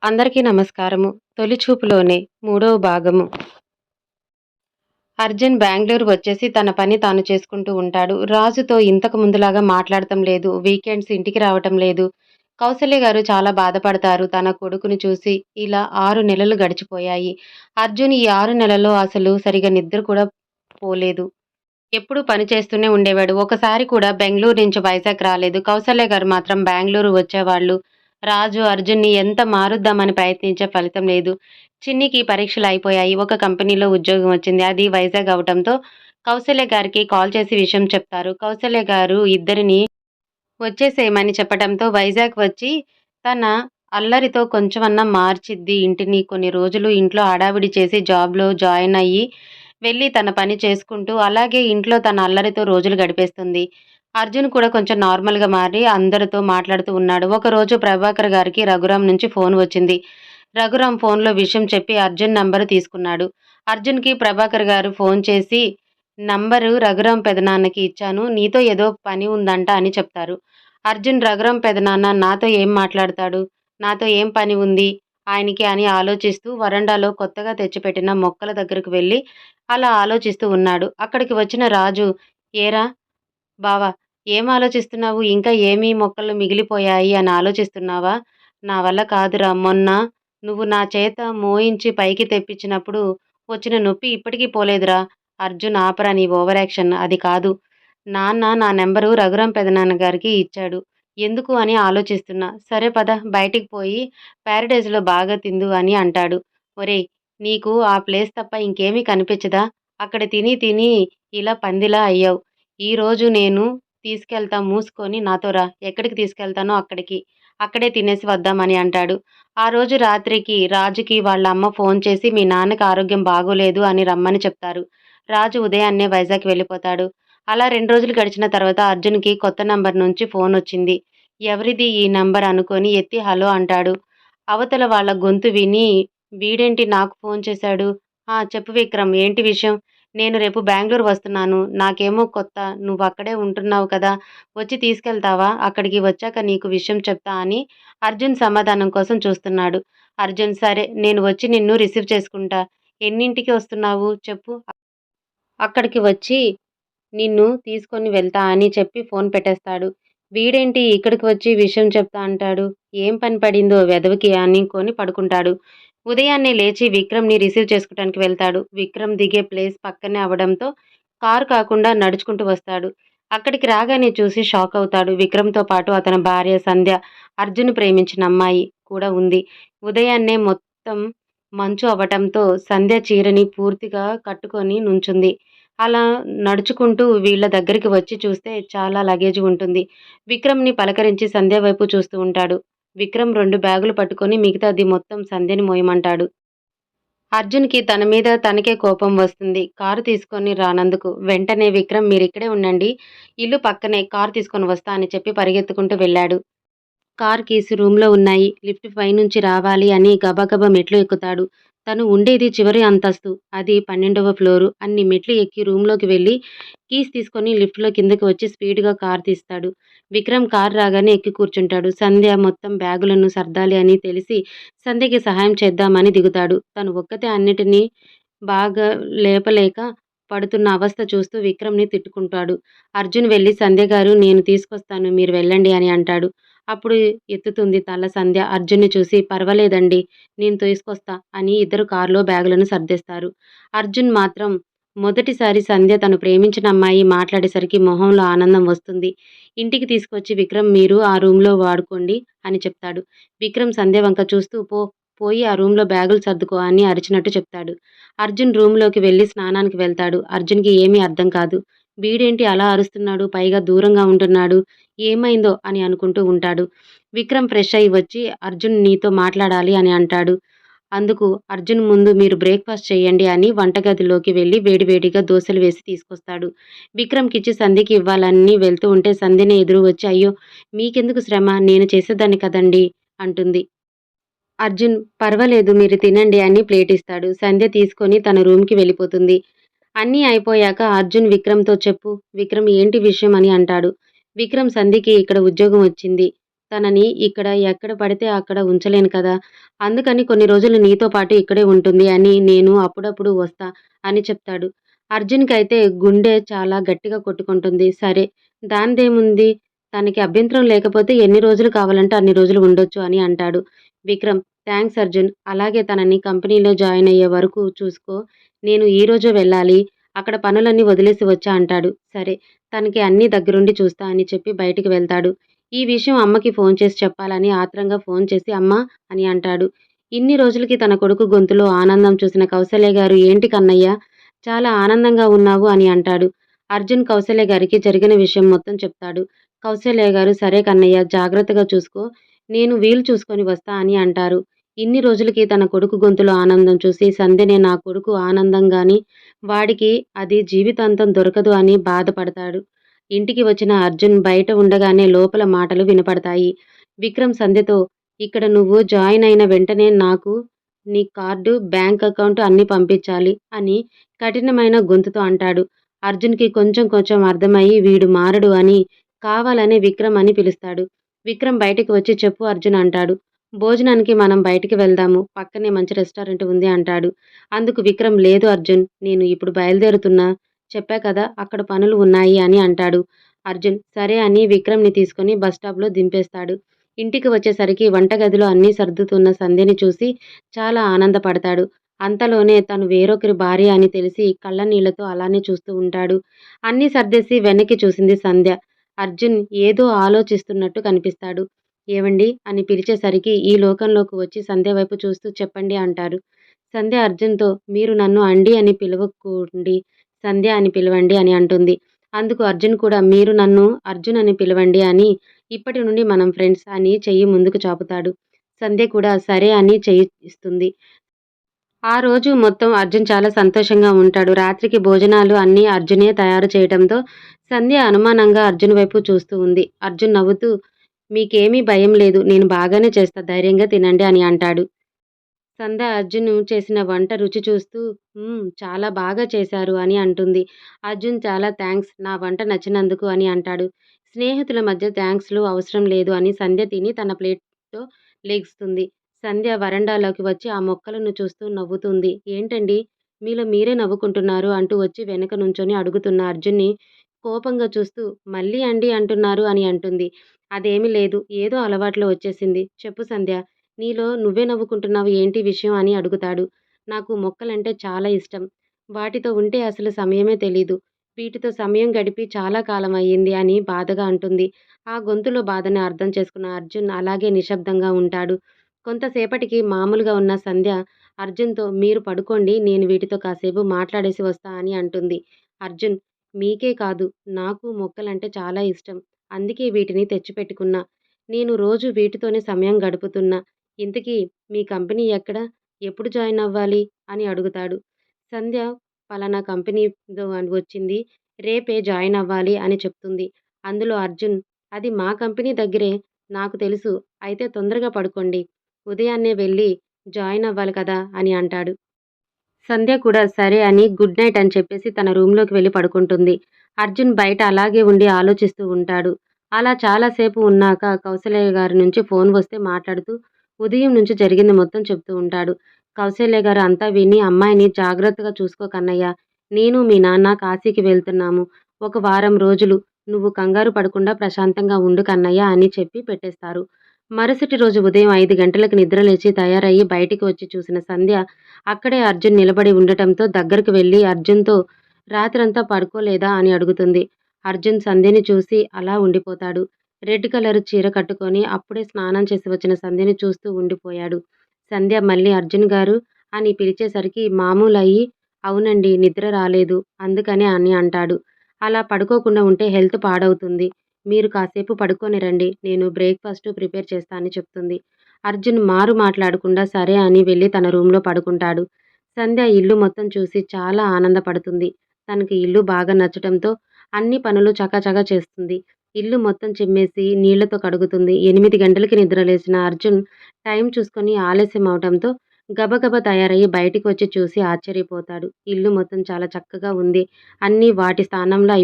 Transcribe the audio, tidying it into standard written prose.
అందరికీ నమస్కారము. తొలి చూపులోనే మూడవ భాగము. అర్జున్ బెంగుళూరు వచ్చేసి తన పని తాను చేసుకుంటూ ఉంటాడు. రాజుతో ఇంతకు ముందులాగా మాట్లాడటం లేదు. వీకెండ్స్ ఇంటికి రావటం లేదు. కౌసల్య గారు చాలా బాధపడతారు తన కొడుకుని చూసి. ఇలా 6 నెలలు గడిచిపోయాయి. అర్జున్ ఈ 6 నెలల్లో అసలు సరిగా నిద్ర కూడా పోలేదు. ఎప్పుడూ పని చేస్తూనే ఉండేవాడు. ఒకసారి కూడా బెంగుళూరు నుంచి వైజాగ్ రాలేదు. కౌసల్య గారు మాత్రం బెంగుళూరు వచ్చేవాళ్ళు. రాజు అర్జున్‌ని ఎంత మారుద్దామని ప్రయత్నించా ఫలితం లేదు. చిన్నికి పరీక్షలు అయిపోయాయి. ఒక కంపెనీలో ఉద్యోగం వచ్చింది. అది వైజాగ్ అవ్వటంతో కౌసల్య గారికి కాల్ చేసి విషయం చెప్తారు. కౌసల్య గారు ఇద్దరిని వచ్చేసేయమని చెప్పటంతో వైజాగ్ వచ్చి తన అల్లరితో కొంచెమన్నా మార్చిద్ది ఇంటిని. కొన్ని రోజులు ఇంట్లో హడావిడి చేసి జాబ్‌లో జాయిన్ అయ్యి వెళ్ళి తన పని చేసుకుంటూ అలాగే ఇంట్లో తన అల్లరితో రోజులు గడిపేస్తుంది. అర్జున్ కూడా కొంచెం నార్మల్‌గా మారి అందరితో మాట్లాడుతూ ఉన్నాడు. ఒకరోజు ప్రభాకర్ గారికి రఘురాం నుంచి ఫోన్ వచ్చింది. రఘురాం ఫోన్‌లో విషయం చెప్పి అర్జున్ నంబరు తీసుకున్నాడు. అర్జున్‌కి ప్రభాకర్ గారు ఫోన్ చేసి నంబరు రఘురాం పెదనాన్నకి ఇచ్చాను. నీతో ఏదో పని ఉందంట అని చెప్తారు. అర్జున్ రఘురాం పెదనాన్న నాతో ఏం మాట్లాడతాడు? నాతో ఏం పని ఉంది ఆయనకి అని ఆలోచిస్తూ వరండాలో కొత్తగా తెచ్చిపెట్టిన మొక్కల దగ్గరకు వెళ్లి అలా ఆలోచిస్తూ ఉన్నాడు. అక్కడికి వచ్చిన రాజు, ఏరా బావా! ఏం ఆలోచిస్తున్నావు? ఇంకా ఏమీ మొక్కలు మిగిలిపోయాయి అని ఆలోచిస్తున్నావా? నా వల్ల కాదురా! మొన్న నువ్వు నా చేత మోయించి పైకి తెప్పించినప్పుడు వచ్చిన నొప్పి ఇప్పటికీ పోలేదురా! అర్జున్ ఆపరా నీ ఓవరాక్షన్. అది కాదు. నాన్న నా నంబరు రఘురాం పెదనాన్నగారికి ఇచ్చాడు. ఎందుకు అని ఆలోచిస్తున్నా. సరే పద బయటికి పోయి పారడైజ్‌లో బాగా తిందువు అని అంటాడు. ఒరేయ్! నీకు ఆ ప్లేస్ తప్ప ఇంకేమీ కనిపించదా? అక్కడ తిని తిని ఇలా పందిలా అయ్యావు. ఈరోజు నేను తీసుకెళ్తా మూసుకొని నాతో రా. ఎక్కడికి తీసుకెళ్తానో అక్కడికి. అక్కడే తినేసి వద్దామని అంటాడు. ఆ రోజు రాత్రికి రాజుకి వాళ్ళ అమ్మ ఫోన్ చేసి మీ నాన్నకి ఆరోగ్యం బాగోలేదు అని రమ్మని చెప్తారు. రాజు ఉదయాన్నే వైజాగ్ వెళ్ళిపోతాడు. అలా 2 రోజులు గడిచిన తర్వాత అర్జున్‌కి కొత్త నంబర్ నుంచి ఫోనొచ్చింది. ఎవరిది ఈ నంబర్ అనుకోని ఎత్తి హలో అంటాడు. అవతల వాళ్ళ గొంతు విని వీడేంటి నాకు ఫోన్ చేశాడు? ఆ! చెప్పు విక్రమ్ ఏంటి విషయం? నేను రేపు బెంగుళూరు వస్తున్నాను. నాకేమో కొత్త. నువ్వక్కడే ఉంటున్నావు కదా! వచ్చి తీసుకెళ్తావా? అక్కడికి వచ్చాక నీకు విషయం చెప్తా అని అర్జున్ సమాధానం కోసం చూస్తున్నాడు. అర్జున్ సరే నేను వచ్చి నిన్ను రిసీవ్ చేసుకుంటా. ఎన్నింటికి వస్తున్నావు చెప్పు? అక్కడికి వచ్చి నిన్ను తీసుకొని వెళ్తా అని చెప్పి ఫోన్ పెట్టేస్తాడు. వీడేంటి ఇక్కడికి వచ్చి విషయం చెప్తా అంటాడు. ఏం పని పడిందో వెధవకి అనుకోని పడుకుంటాడు. ఉదయాన్నే లేచి విక్రమ్‌ని రిసీవ్ చేసుకోవటానికి వెళ్తాడు. విక్రమ్ దిగే ప్లేస్ పక్కనే అవ్వడంతో కారు కాకుండా నడుచుకుంటూ వస్తాడు. అక్కడికి రాగానే చూసి షాక్ అవుతాడు. విక్రమ్‌తో పాటు అతని భార్య సంధ్య, అర్జున్ ప్రేమించిన అమ్మాయి కూడా ఉంది. ఉదయాన్నే మొత్తం మంచు అవ్వటంతో సంధ్య చీరని పూర్తిగా కట్టుకొని నుంచుంది. అలా నడుచుకుంటూ వీళ్ళ దగ్గరికి వచ్చి చూస్తే చాలా లగేజ్ ఉంటుంది. విక్రమ్‌ని పలకరించి సంధ్య వైపు చూస్తూ ఉంటాడు. విక్రమ్ 2 బ్యాగులు పట్టుకొని మిగతాది మొత్తం సంధ్యని మోయమంటాడు. అర్జున్‌కి తన మీద తనకే కోపం వస్తుంది. కారు తీసుకొని రానందుకు. వెంటనే విక్రమ్ మీరిక్కడే ఉండండి. ఇల్లు పక్కనే కారు తీసుకొని వస్తా అని చెప్పి పరిగెత్తుకుంటూ వెళ్ళాడు. కార్ కీస్ రూమ్‌లో ఉన్నాయి. లిఫ్ట్ పైనుంచి రావాలి అని గబగబా మెట్లు ఎక్కుతాడు. తను ఉండేది చివరి అంతస్తు. అది 12వ ఫ్లోరు. అన్ని మెట్లు ఎక్కి రూమ్‌లోకి వెళ్లి కీస్ తీసుకొని లిఫ్ట్‌లో కిందకి వచ్చి స్పీడ్‌గా కార్ తీస్తాడు. విక్రమ్ కార్ రాగానే ఎక్కి కూర్చుంటాడు. సంధ్య మొత్తం బ్యాగులను సర్దాలి అని తెలిసి సంధ్యకి సహాయం చేద్దామని దిగుతాడు. తను ఒక్కతే అన్నిటినీ బాగా లేపలేక పడుతున్న అవస్థ చూస్తూ విక్రమ్‌ని తిట్టుకుంటాడు. అర్జున్ వెళ్లి సంధ్య గారు నేను తీసుకొస్తాను మీరు వెళ్ళండి అని అంటాడు. అప్పుడు ఎత్తుతుంది తల సంధ్య అర్జున్‌ని చూసి పర్వాలేదండి నేను తీసుకొస్తా అని ఇద్దరు కారులో బ్యాగులను సర్దేస్తారు. అర్జున్ మాత్రం మొదటిసారి సంధ్య తను ప్రేమించిన అమ్మాయి మాట్లాడేసరికి మొహంలో ఆనందం వస్తుంది. ఇంటికి తీసుకొచ్చి విక్రమ్ మీరు ఆ రూమ్‌లో వాడుకోండి అని చెప్తాడు. విక్రమ్ సంధ్య వంక చూస్తూ పోయి ఆ రూమ్‌లో బ్యాగులు సర్దుకో అని అరిచినట్టు చెప్తాడు. అర్జున్ రూమ్‌లోకి వెళ్లి స్నానానికి వెళ్తాడు. అర్జున్‌కి ఏమీ అర్థం కాదు. వీడేంటి అలా అరుస్తున్నాడు? పైగా దూరంగా ఉంటున్నాడు. ఏమైందో అని అనుకుంటూ ఉంటాడు. విక్రమ్ ఫ్రెష్ అయ్యి వచ్చి అర్జున్ నీతో మాట్లాడాలి అని అంటాడు. అందుకు అర్జున్ ముందు మీరు బ్రేక్‌ఫాస్ట్ చేయండి అని వంటగదిలోకి వెళ్లి వేడివేడిగా దోసెలు వేసి తీసుకొస్తాడు. విక్రమ్‌కిచ్చి సంధ్యకి ఇవ్వాలని వెళ్తూ ఉంటే సంధ్యనే ఎదురు వచ్చి అయ్యో! మీకెందుకు శ్రమ నేను చేసేదాన్ని కదండీ! అంటుంది. అర్జున్ పర్వాలేదు మీరు తినండి అని ప్లేట్ ఇస్తాడు. సంధ్య తీసుకొని తన రూమ్‌కి వెళ్ళిపోతుంది. అన్నీ అయిపోయాక అర్జున్ విక్రమ్‌తో చెప్పు. విక్రమ్ ఏంటి విషయం అని అంటాడు. విక్రమ్ సంధ్యకి ఇక్కడ ఉద్యోగం వచ్చింది. తనని ఇక్కడ ఎక్కడ పడితే అక్కడ ఉంచలేను కదా! అందుకని కొన్ని రోజులు నీతో పాటు ఇక్కడే ఉంటుంది అని నేను అప్పుడప్పుడు వస్తా అని చెప్తాడు. అర్జున్‌కైతే గుండె చాలా గట్టిగా కొట్టుకుంటుంది. సరే దానిదేముంది? తనకి అభ్యంతరం లేకపోతే ఎన్ని రోజులు కావాలంటే అన్ని రోజులు ఉండొచ్చు అని అంటాడు. విక్రమ్ థాంక్స్ అర్జున్. అలాగే తనని కంపెనీలో జాయిన్ అయ్యే వరకు చూసుకో. నేను ఈరోజే వెళ్ళాలి. అక్కడ పనులన్నీ వదిలేసి వచ్చా అంటాడు. సరే తనకి అన్నీ దగ్గరుండి చూస్తా అని చెప్పి బయటికి వెళ్తాడు. ఈ విషయం అమ్మకి ఫోన్ చేసి చెప్పాలని ఆత్రంగా ఫోన్ చేసి అమ్మా అని అంటాడు. ఇన్ని రోజులకి తన కొడుకు గొంతులో ఆనందం చూసిన కౌసల్య గారు ఏంటి కన్నయ్య చాలా ఆనందంగా ఉన్నావు అని అంటాడు. అర్జున్ కౌసల్య గారికి జరిగిన విషయం మొత్తం చెప్తాడు. కౌసల్య గారు సరే కన్నయ్య జాగ్రత్తగా చూసుకో. నేను వీలు చూసుకొని వస్తా అని అంటారు. ఇన్ని రోజులకి తన కొడుకు గొంతులో ఆనందం చూసి సంధ్యనే నా కొడుకు ఆనందంగాని వాడికి అది జీవితాంతం దొరకదు అని బాధపడతాడు. ఇంటికి వచ్చిన అర్జున్ బయట ఉండగానే లోపల మాటలు వినపడతాయి. విక్రమ్ సంధ్యతో ఇక్కడ నువ్వు జాయిన్ అయిన వెంటనే నాకు నీ కార్డు, బ్యాంక్ అకౌంట్ అన్నీ పంపించాలి అని కఠినమైన గొంతుతో అంటాడు. అర్జున్‌కి కొంచెం కొంచెం అర్థమయ్యి వీడు మారడు అని కావాలనే విక్రమ్ అని పిలుస్తాడు. విక్రమ్ బయటికి వచ్చి చెప్పు అర్జున్ అంటాడు. భోజనానికి మనం బయటికి వెళ్దాము. పక్కనే మంచి రెస్టారెంట్ ఉంది అంటాడు. అందుకు విక్రమ్ లేదు అర్జున్ నేను ఇప్పుడు బయలుదేరుతున్నా. చెప్పా కదా! అక్కడ పనులు ఉన్నాయి అని అంటాడు. అర్జున్ సరే అని విక్రమ్‌ని తీసుకొని బస్ స్టాప్‌లో దింపేస్తాడు. ఇంటికి వచ్చేసరికి వంటగదిలో అన్నీ సర్దుతున్న సంధ్యని చూసి చాలా ఆనందపడతాడు. అంతలోనే తను వేరొకరి భార్య అని తెలిసి కళ్ళనీళ్లతో అలానే చూస్తూ ఉంటాడు. అన్నీ సర్దేసి వెనక్కి చూసింది సంధ్య. అర్జున్ ఏదో ఆలోచిస్తున్నట్టు కనిపిస్తాడు. ఏవండీ అని పిలిచేసరికి ఈ లోకంలోకి వచ్చి సంధ్య వైపు చూస్తూ చెప్పండి అంటారు. సంధ్య అర్జున్‌తో మీరు నన్ను అండి అని పిలవకండి. సంధ్య అని పిలవండి అని అంటుంది. అందుకు అర్జున్ కూడా మీరు నన్ను అర్జున్ అని పిలవండి అని ఇప్పటి నుండి మనం ఫ్రెండ్స్ అని చెయ్యి ముందుకు చాపుతాడు. సంధ్య కూడా సరే అని చెయ్యి ఇస్తుంది. ఆ రోజు మొత్తం అర్జున్ చాలా సంతోషంగా ఉంటాడు. రాత్రికి భోజనాలు అన్నీ అర్జునే తయారు చేయటంతో సంధ్య అనుమానంగా అర్జున్ వైపు చూస్తూ ఉంది. అర్జున్ నవ్వుతూ మీకేమీ భయం లేదు. నేను బాగానే చేస్తా. ధైర్యంగా తినండి అని అంటాడు. సంధ్య అర్జున్ చేసిన వంట రుచి చూస్తూ చాలా బాగా చేశారు అని అంటుంది. అర్జున్ చాలా థాంక్స్ నా వంట నచ్చినందుకు అని అంటాడు. స్నేహితుల మధ్య థాంక్స్‌లు అవసరం లేదు అని సంధ్య తిని తన ప్లేట్‌తో లెగిస్తుంది. సంధ్య వరండాలోకి వచ్చి ఆ మొక్కలను చూస్తూ నవ్వుతుంది. ఏంటండి మీలో మీరే నవ్వుకుంటున్నారు అంటూ వచ్చి వెనక నుంచొని అడుగుతున్న అర్జున్‌ని కోపంగా చూస్తూ మళ్ళీ అండి అంటున్నారు అని అంటుంది. అదేమీ లేదు. ఏదో అలవాట్లో వచ్చేసింది. చెప్పు సంధ్య నీలో నువ్వే నవ్వుకుంటున్నావు ఏంటి విషయం అని అడుగుతాడు. నాకు మొక్కలంటే చాలా ఇష్టం. వాటితో ఉంటే అసలు సమయమే తెలీదు. వీటితో సమయం గడిపి చాలా కాలం అయ్యింది అని బాధగా అంటుంది. ఆ గొంతులో బాధని అర్థం చేసుకున్న అర్జున్ అలాగే నిశ్శబ్దంగా ఉంటాడు. కొంతసేపటికి మామూలుగా ఉన్న సంధ్య అర్జున్‌తో మీరు పడుకోండి నేను వీటితో కాసేపు మాట్లాడేసి వస్తా అని అంటుంది. అర్జున్ మీకే కాదు నాకు మొక్కలంటే చాలా ఇష్టం. అందుకే వీటిని తెచ్చిపెట్టుకున్నా. నేను రోజు వీటితోనే సమయం గడుపుతున్నా. ఇంతకీ మీ కంపెనీ ఎక్కడ? ఎప్పుడు జాయిన్ అవ్వాలి? అని అడుగుతాడు. సంధ్య పలానా కంపెనీలో అని వచ్చింది. రేపే జాయిన్ అవ్వాలి అని చెప్తుంది. అందులో అర్జున్ అది మా కంపెనీ దగ్గరే. నాకు తెలుసు. అయితే తొందరగా పడుకోండి. ఉదయాన్నే వెళ్ళి జాయిన్ అవ్వాలి కదా! అని అంటాడు. సంధ్య కూడా సరే అని గుడ్ నైట్ అని చెప్పేసి తన రూమ్‌లోకి వెళ్లి పడుకుంటుంది. అర్జున్ బయట అలాగే ఉండి ఆలోచిస్తూ ఉంటాడు. అలా చాలా సేపు ఉన్నాక కౌసల్య గారి నుంచి ఫోన్ వస్తే మాట్లాడుతూ ఉదయం నుంచి జరిగింది మొత్తం చెప్తూ ఉంటాడు. కౌసల్య గారు అంతా విని అమ్మాయిని జాగ్రత్తగా చూసుకో కన్నయ్య. నేను మీ నాన్న కాశీకి వెళ్తున్నాము. ఒక వారం రోజులు నువ్వు కంగారు పడకుండా ప్రశాంతంగా ఉండు కన్నయ్య అని చెప్పి పెట్టేస్తారు. మరుసటి రోజు ఉదయం 5 గంటలకు నిద్రలేచి తయారయ్యి బయటికి వచ్చి చూసిన సంధ్య అక్కడే అర్జున్ నిలబడి ఉండటంతో దగ్గరకు వెళ్లి అర్జున్‌తో రాత్రంతా పడుకోలేదా అని అడుగుతుంది. అర్జున్ సంధ్యని చూసి అలా ఉండిపోతాడు. రెడ్ కలర్ చీర కట్టుకొని అప్పుడే స్నానం చేసి వచ్చిన సంధ్యని చూస్తూ ఉండిపోయాడు. సంధ్య మళ్ళీ అర్జున్ గారు అని పిలిచేసరికి మామూలయ్యి అవునండి నిద్ర రాలేదు. అందుకనే అని అంటాడు. అలా పడుకోకుండా ఉంటే హెల్త్ పాడవుతుంది. మీరు కాసేపు పడుకొని రండి. నేను బ్రేక్‌ఫాస్ట్ ప్రిపేర్ చేస్తా అని చెప్తుంది. అర్జున్ మారు మాట్లాడకుండా సరే అని వెళ్లి తన రూమ్‌లో పడుకుంటాడు. సంధ్య ఇల్లు మొత్తం చూసి చాలా ఆనందపడుతుంది. తనకి ఇల్లు బాగా నచ్చటంతో అన్ని పనులు చకాచకా చేస్తుంది. ఇల్లు మొత్తం చిమ్మేసి నీళ్లతో కడుగుతుంది. 8 గంటలకి నిద్రలేచిన అర్జున్ టైం చూసుకొని ఆలస్యం అవటంతో గబగబా తయారయ్యి బయటికి వచ్చి చూసి ఆశ్చర్యపోతాడు. ఇల్లు మొత్తం చాలా చక్కగా ఉంది. అన్నీ వాటి స్థానంలో అయి